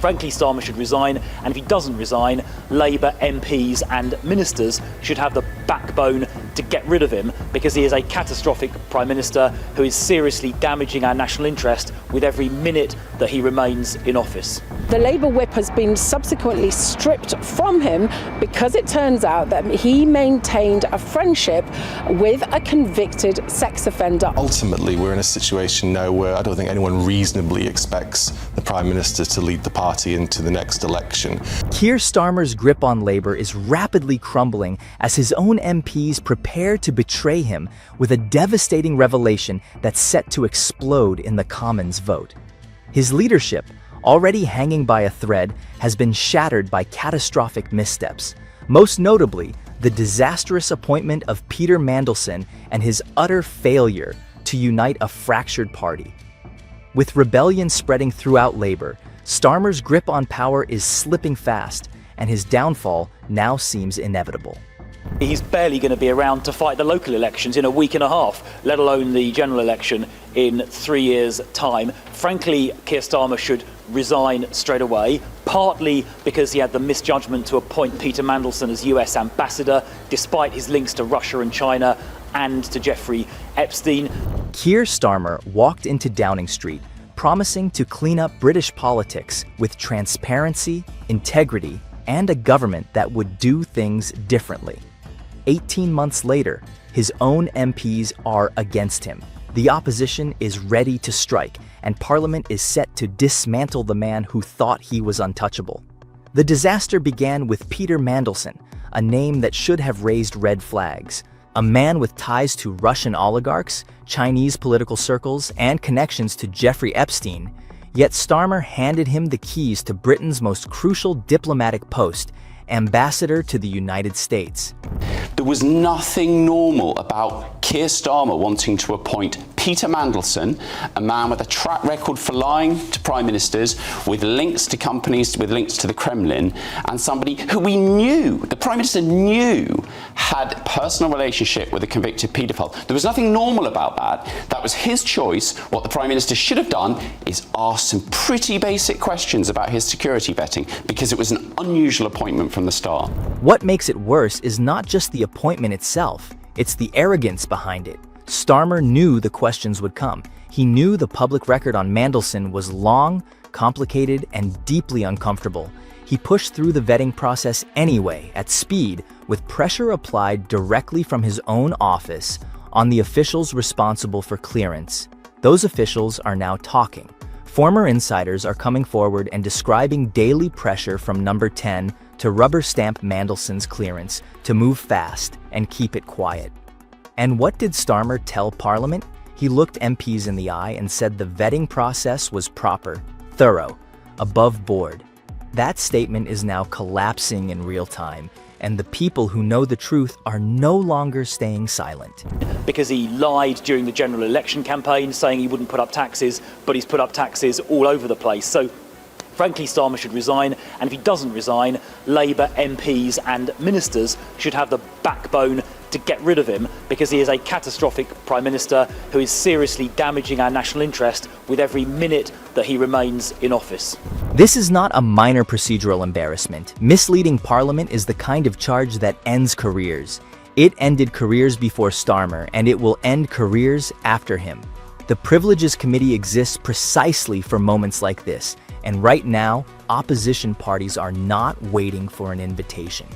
Frankly, Starmer should resign, and if he doesn't resign, Labour MPs and ministers should have the backbone to get rid of him, because he is a catastrophic Prime Minister who is seriously damaging our national interest with every minute that he remains in office. The Labour whip has been subsequently stripped from him because it turns out that he maintained a friendship with a convicted sex offender. Ultimately, we're in a situation now where I don't think anyone reasonably expects the Prime Minister to lead the party into the next election. Keir Starmer's grip on Labour is rapidly crumbling as his own MPs prepare to betray him with a devastating revelation that's set to explode in the Commons vote. His leadership, already hanging by a thread, has been shattered by catastrophic missteps, most notably the disastrous appointment of Peter Mandelson and his utter failure to unite a fractured party. With rebellion spreading throughout Labour, Starmer's grip on power is slipping fast, and his downfall now seems inevitable. He's barely going to be around to fight the local elections in a week and a half, let alone the general election in 3 years' time. Frankly, Keir Starmer should resign straight away, partly because he had the misjudgment to appoint Peter Mandelson as US ambassador, despite his links to Russia and China and to Jeffrey Epstein. Keir Starmer walked into Downing Street promising to clean up British politics with transparency, integrity, and a government that would do things differently. 18 months later, his own MPs are against him. The opposition is ready to strike, and Parliament is set to dismantle the man who thought he was untouchable. The disaster began with Peter Mandelson, a name that should have raised red flags. A man with ties to Russian oligarchs, Chinese political circles, and connections to Jeffrey Epstein. Yet Starmer handed him the keys to Britain's most crucial diplomatic post, ambassador to the United States. There was nothing normal about Keir Starmer wanting to appoint Peter Mandelson, a man with a track record for lying to prime ministers, with links to companies, with links to the Kremlin, and somebody who we knew, the Prime Minister knew, had a personal relationship with a convicted paedophile. There was nothing normal about that. That was his choice. What the Prime Minister should have done is ask some pretty basic questions about his security vetting, because it was an unusual appointment from the start. What makes it worse is not just the appointment itself, it's the arrogance behind it. Starmer knew the questions would come. He knew the public record on Mandelson was long, complicated, and deeply uncomfortable. He pushed through the vetting process anyway, at speed, with pressure applied directly from his own office on the officials responsible for clearance. Those officials are now talking. Former insiders are coming forward and describing daily pressure from number 10 to rubber stamp Mandelson's clearance to move fast and keep it quiet. And what did Starmer tell Parliament? He looked MPs in the eye and said the vetting process was proper, thorough, above board. That statement is now collapsing in real time, and the people who know the truth are no longer staying silent. Because he lied during the general election campaign, saying he wouldn't put up taxes, but he's put up taxes all over the place. So, frankly, Starmer should resign, and if he doesn't resign, Labour MPs and ministers should have the backbone to get rid of him, because he is a catastrophic Prime Minister who is seriously damaging our national interest with every minute that he remains in office. This is not a minor procedural embarrassment. Misleading Parliament is the kind of charge that ends careers. It ended careers before Starmer, and it will end careers after him. The Privileges Committee exists precisely for moments like this, and right now, opposition parties are not waiting for an invitation.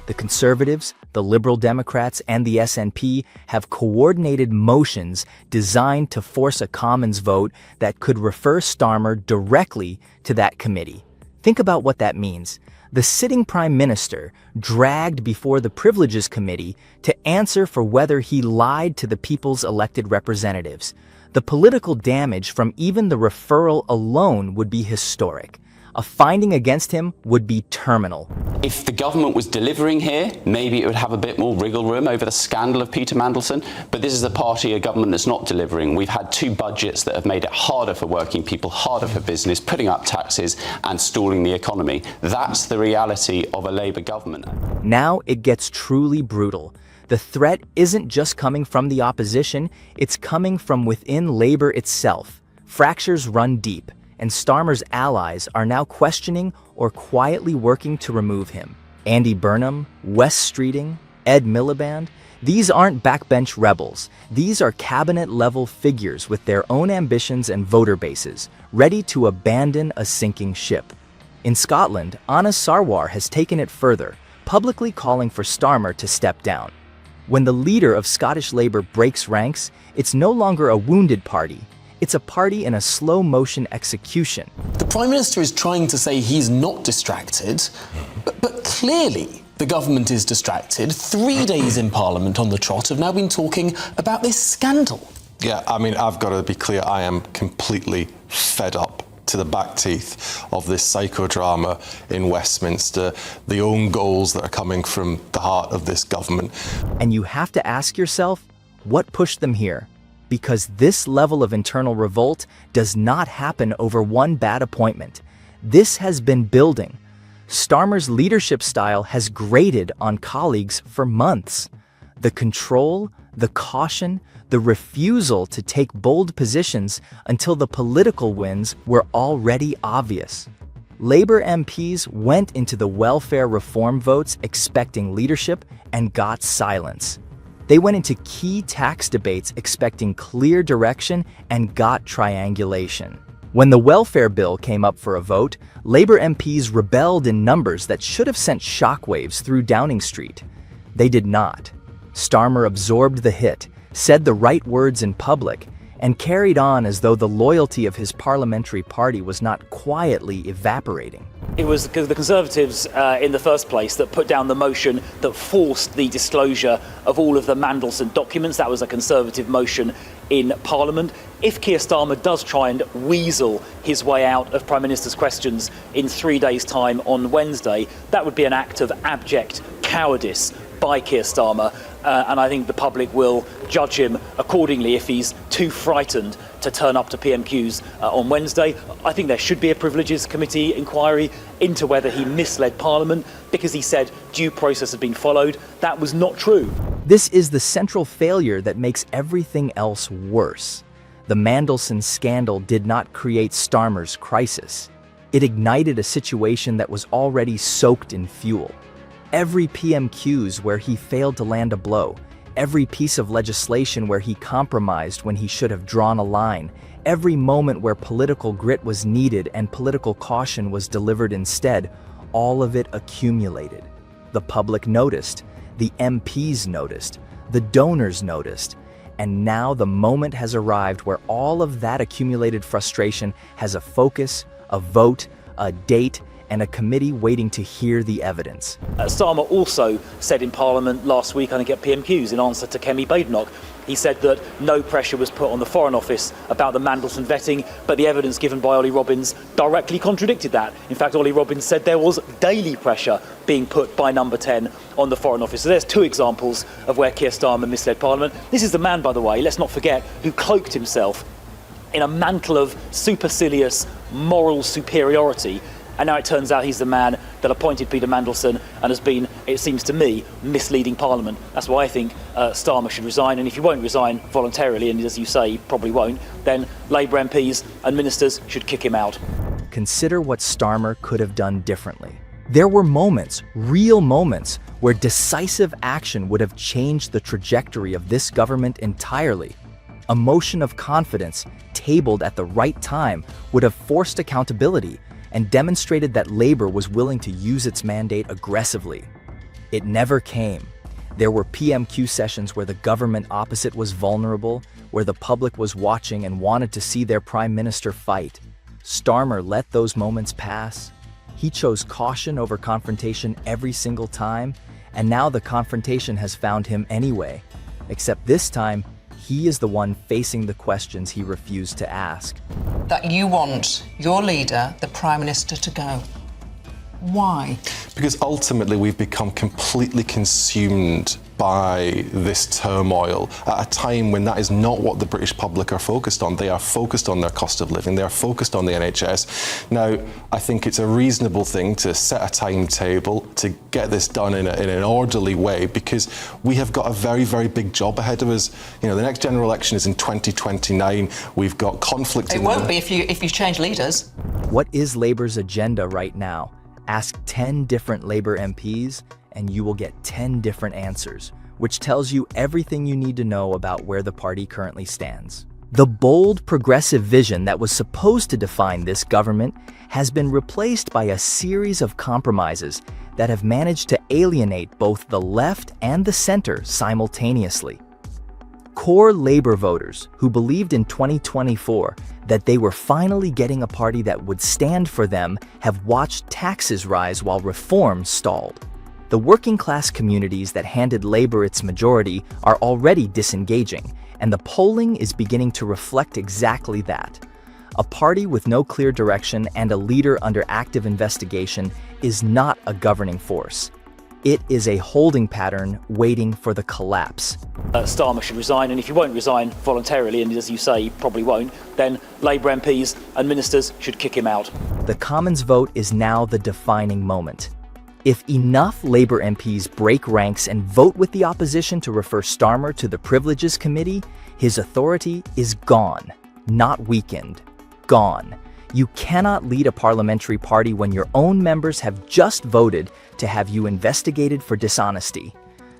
The Conservatives, the Liberal Democrats, and the SNP have coordinated motions designed to force a Commons vote that could refer Starmer directly to that committee. Think about what that means. The sitting Prime Minister dragged before the Privileges Committee to answer for whether he lied to the people's elected representatives. The political damage from even the referral alone would be historic. A finding against him would be terminal. If the government was delivering here, maybe it would have a bit more wriggle room over the scandal of Peter Mandelson, but this is a party, a government that's not delivering. We've had 2 budgets that have made it harder for working people, harder for business, putting up taxes and stalling the economy. That's the reality of a Labour government. Now it gets truly brutal. The threat isn't just coming from the opposition, it's coming from within Labour itself. Fractures run deep, and Starmer's allies are now questioning or quietly working to remove him. Andy Burnham, Wes Streeting, Ed Miliband, these aren't backbench rebels. These are cabinet-level figures with their own ambitions and voter bases, ready to abandon a sinking ship. In Scotland, Anna Sarwar has taken it further, publicly calling for Starmer to step down. When the leader of Scottish Labour breaks ranks, it's no longer a wounded party. It's a party in a slow-motion execution. The Prime Minister is trying to say he's not distracted, but clearly the government is distracted. 3 days in Parliament on the trot have now been talking about this scandal. Yeah, I mean, I've got to be clear, I am completely fed up to the back teeth of this psychodrama in Westminster, the own goals that are coming from the heart of this government. And you have to ask yourself, what pushed them here? Because this level of internal revolt does not happen over one bad appointment. This has been building. Starmer's leadership style has grated on colleagues for months. The control, the caution, the refusal to take bold positions until the political wins were already obvious. Labour MPs went into the welfare reform votes expecting leadership and got silence. They went into key tax debates expecting clear direction and got triangulation. When the welfare bill came up for a vote, Labour MPs rebelled in numbers that should have sent shockwaves through Downing Street. They did not. Starmer absorbed the hit, said the right words in public, and carried on as though the loyalty of his parliamentary party was not quietly evaporating. It was the Conservatives in the first place that put down the motion that forced the disclosure of all of the Mandelson documents. That was a Conservative motion in Parliament. If Keir Starmer does try and weasel his way out of Prime Minister's questions in 3 days' time on Wednesday, that would be an act of abject cowardice by Keir Starmer, and I think the public will judge him accordingly if he's too frightened to turn up to PMQs on Wednesday. I think there should be a Privileges Committee inquiry into whether he misled Parliament because he said due process had been followed. That was not true. This is the central failure that makes everything else worse. The Mandelson scandal did not create Starmer's crisis. It ignited a situation that was already soaked in fuel. Every PMQs where he failed to land a blow, every piece of legislation where he compromised when he should have drawn a line, every moment where political grit was needed and political caution was delivered instead, all of it accumulated. The public noticed, the MPs noticed, the donors noticed, and now the moment has arrived where all of that accumulated frustration has a focus, a vote, a date, and a committee waiting to hear the evidence. Starmer also said in Parliament last week, I think at PMQs, in answer to Kemi Badenoch, he said that no pressure was put on the Foreign Office about the Mandelson vetting, but the evidence given by Ollie Robbins directly contradicted that. In fact, Ollie Robbins said there was daily pressure being put by Number 10 on the Foreign Office. So there's two examples of where Keir Starmer misled Parliament. This is the man, by the way, let's not forget, who cloaked himself in a mantle of supercilious moral superiority. And now it turns out he's the man that appointed Peter Mandelson and has been, it seems to me, misleading Parliament. That's why I think Starmer should resign. And if he won't resign voluntarily, and as you say, he probably won't, then Labour MPs and ministers should kick him out. Consider what Starmer could have done differently. There were moments, real moments, where decisive action would have changed the trajectory of this government entirely. A motion of confidence, tabled at the right time, would have forced accountability and demonstrated that Labour was willing to use its mandate aggressively. It never came. There were PMQ sessions where the government opposite was vulnerable, where the public was watching and wanted to see their Prime Minister fight. Starmer let those moments pass. He chose caution over confrontation every single time, and now the confrontation has found him anyway. Except this time, he is the one facing the questions he refused to ask. That you want your leader, the Prime Minister, to go. Why? Because ultimately we've become completely consumed by this turmoil at a time when that is not what the British public are focused on. They are focused on their cost of living. They are focused on the NHS. Now, I think it's a reasonable thing to set a timetable to get this done in an orderly way, because we have got a very, very big job ahead of us. You know, the next general election is in 2029. We've got conflict. It won't be if you change leaders. What is Labour's agenda right now? Ask 10 different Labour MPs and you will get 10 different answers, which tells you everything you need to know about where the party currently stands. The bold progressive vision that was supposed to define this government has been replaced by a series of compromises that have managed to alienate both the left and the center simultaneously. Core Labour voters who believed in 2024 that they were finally getting a party that would stand for them have watched taxes rise while reforms stalled. The working class communities that handed Labour its majority are already disengaging, and the polling is beginning to reflect exactly that. A party with no clear direction and a leader under active investigation is not a governing force. It is a holding pattern waiting for the collapse. Starmer should resign, and if he won't resign voluntarily, and as you say, he probably won't, then Labour MPs and ministers should kick him out. The Commons vote is now the defining moment. If enough Labour MPs break ranks and vote with the opposition to refer Starmer to the Privileges Committee, his authority is gone, not weakened. Gone. You cannot lead a parliamentary party when your own members have just voted to have you investigated for dishonesty.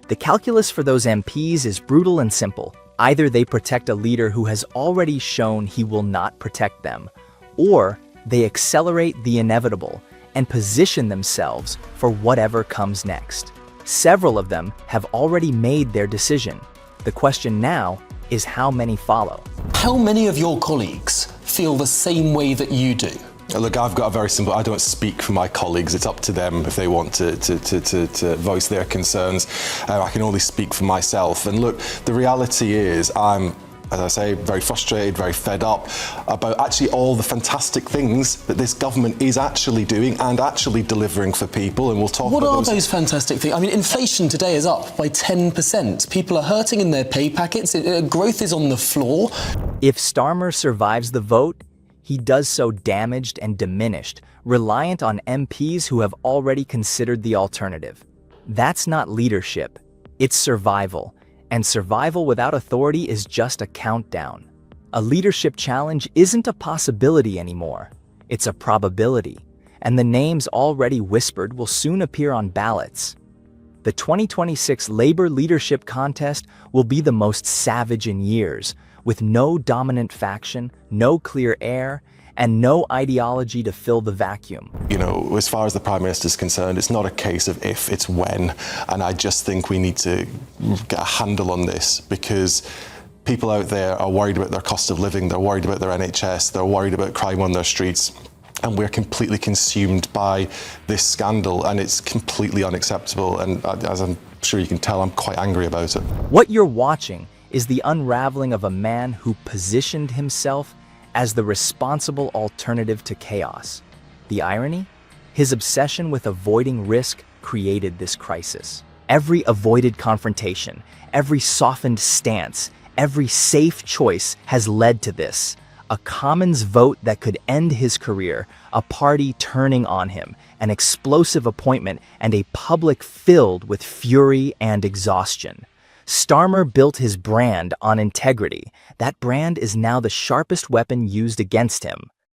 The calculus for those MPs is brutal and simple. Either they protect a leader who has already shown he will not protect them, or they accelerate the inevitable and position themselves for whatever comes next. Several of them have already made their decision. The question now is how many follow. How many of your colleagues feel the same way that you do? Look, I've got a very simple, I don't speak for my colleagues. It's up to them if they want to voice their concerns. I can only speak for myself. And look, the reality is I'm, as I say, very frustrated, very fed up about actually all the fantastic things that this government is actually doing and actually delivering for people, and we'll talk about those. What are those fantastic things? I mean, inflation today is up by 10%. People are hurting in their pay packets. Growth is on the floor. If Starmer survives the vote, he does so damaged and diminished, reliant on MPs who have already considered the alternative. That's not leadership, it's survival. And survival without authority is just a countdown. A leadership challenge isn't a possibility anymore. It's a probability. And the names already whispered will soon appear on ballots. The 2026 Labour leadership contest will be the most savage in years, with no dominant faction, no clear heir, and no ideology to fill the vacuum. You know, as far as the Prime Minister is concerned, it's not a case of if, it's when. And I just think we need to get a handle on this, because people out there are worried about their cost of living, they're worried about their NHS, they're worried about crime on their streets. And we're completely consumed by this scandal, and it's completely unacceptable. And as I'm sure you can tell, I'm quite angry about it. What you're watching is the unraveling of a man who positioned himself as the responsible alternative to chaos. The irony? His obsession with avoiding risk created this crisis. Every avoided confrontation, every softened stance, every safe choice has led to this. A Commons vote that could end his career, a party turning on him, an explosive appointment, and a public filled with fury and exhaustion. Starmer built his brand on integrity. That brand is now the sharpest weapon used against him.